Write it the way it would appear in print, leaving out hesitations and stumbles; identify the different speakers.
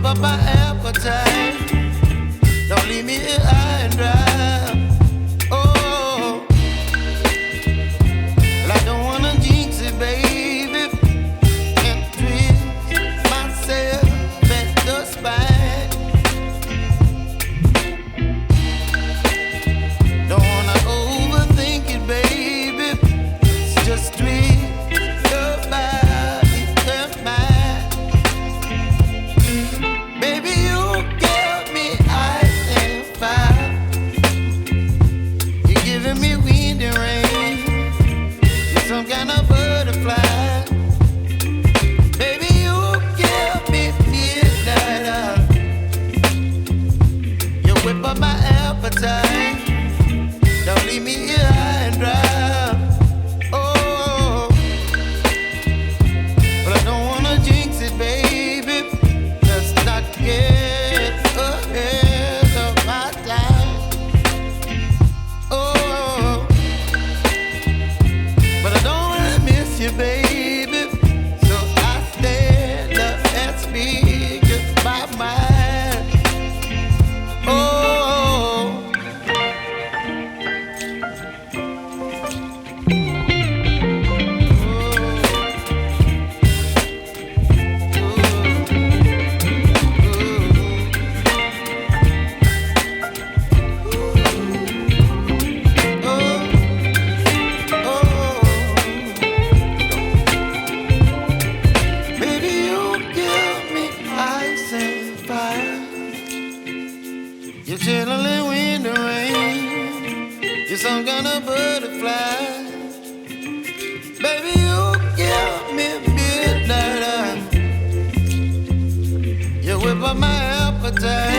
Speaker 1: up my appetite. Don't leave me here high and dry. Oh, well, I don't wanna jinx it, baby, and twist myself at the spine. Don't wanna overthink it, baby. It's just twist your body and mine. Baby, you give me ice and fire. You're giving me wind and rain. You're some kind of butterfly. Baby, you give me midnight. You whip up my appetite. Don't leave me here high and dry. Oh, but I don't wanna jinx it, baby. Let's not get ahead of my time. Oh, but I don't wanna miss you, baby. So I stand up and speak just my mind. Oh. Baby, you give me ice and fire. You're chilling wind and rain. You're some kind of butterfly. Baby, you give me midnight. You whip up my appetite.